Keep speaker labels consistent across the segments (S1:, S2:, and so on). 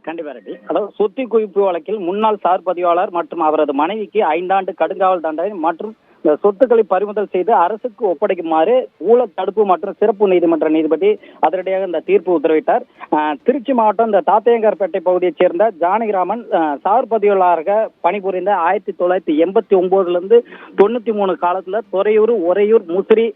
S1: கண்டிப்பா ரெட்டி. அதாவது சொத்து குவிப்பு வழக்கில் முன்னாள் சார் பதிவாளர் மற்றும் அவரது மனைவிக்கு 5 ஆண்டு கடுங்காவல் தண்டனை மற்றும் இந்த சொத்துக்களை பறிமுதல் செய்து அரசுக்கு ஒப்படைக்குமாறு ஊழல் தடுப்பு மற்றும் சிறப்பு நீதிமன்ற நீதிபதி அதிரடியாக இந்த தீர்ப்பு உத்தரவிட்டார். திருச்சி மாவட்டம் இந்த தாத்தையங்கார்பேட்டை பகுதியைச் சேர்ந்த ஜானகிராமன் சார் பதிவாளராக பணிபுரிந்த 1989 93 காலத்துல துறையூர், உறையூர், முசிறி,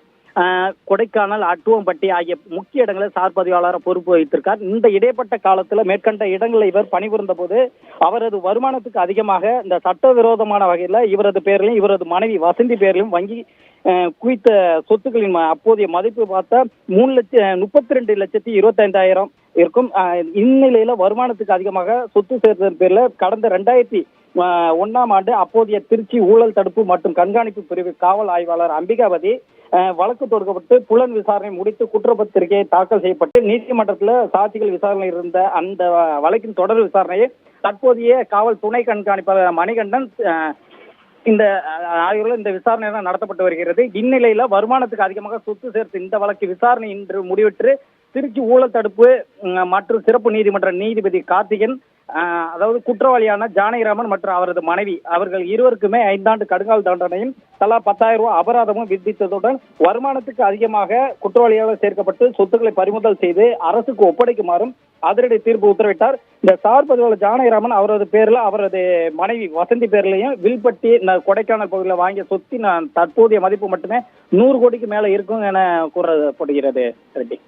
S1: கொடைக்கானல், அட்டுவம்பட்டி ஆகிய முக்கிய இடங்களில் சார் பதிவாளராக பொறுப்பு வைத்திருக்கார். இந்த இடைப்பட்ட காலத்தில் மேற்கண்ட இடங்களில் இவர் பணிபுரிந்த போது அவரது வருமானத்துக்கு அதிகமாக இந்த சட்டவிரோதமான வகையில் இவரது பேரிலும் இவரது மனைவி வசந்தி பேரிலும் வங்கி குவித்த சொத்துக்களின் அப்போதைய மதிப்பு பார்த்தா 32,25,000 இருக்கும். இந்நிலையில வருமானத்துக்கு அதிகமாக சொத்து சேர்த்ததன் பேர்ல கடந்த 2001ஆம் ஆண்டு அப்போதைய திருச்சி ஊழல் தடுப்பு மற்றும் கண்காணிப்பு பிரிவு காவல் ஆய்வாளர் அம்பிகாபதி வழக்கு தொடுக்கப்பட்டு புலன் விசாரணை முடித்து குற்றப்பத்திரிகை தாக்கல் செய்யப்பட்டு நீதிமன்றத்தில் சாட்சிகள் விசாரணை இருந்த அந்த வழக்கின் தொடர் விசாரணையை தற்போதைய காவல் துணை கண்காணிப்பாளர் மணிகண்டன் இந்த விசாரணை நடத்தப்பட்டு வருகிறது. இந்நிலையில வருமானத்துக்கு அதிகமாக சொத்து சேர்த்து இந்த வழக்கு விசாரணை இன்று முடிவெற்று திருச்சி ஊழல் தடுப்பு மற்றும் சிறப்பு நீதிமன்ற நீதிபதி கார்த்திகன் அதாவது குற்றவாளியான ஜானகிராமன் மற்றும் அவரது மனைவி அவர்கள் இருவருக்குமே 5 ஆண்டு கடுங்காவல் தண்டனையும் தலா 10,000 ரூபாய் அபராதமும் விதித்ததுடன் வருமானத்துக்கு அதிகமாக குற்றவாளியாக சேர்க்கப்பட்டு சொத்துக்களை பறிமுதல் செய்து அரசுக்கு ஒப்படைக்குமாறும் அதிரடி தீர்ப்பு உத்தரவிட்டார். இந்த சார் பதிவாளர் ஜானகிராமன் அவரது பேர்ல அவரது மனைவி வசந்தி பேர்லையும் வில்பட்டி கொடைக்கானல் பகுதியில் வாங்கிய சொத்தின் தற்போதைய மதிப்பு மட்டுமே 100 கோடிக்கு மேல இருக்கும் என கூறப்படுகிறது ரெட்டி.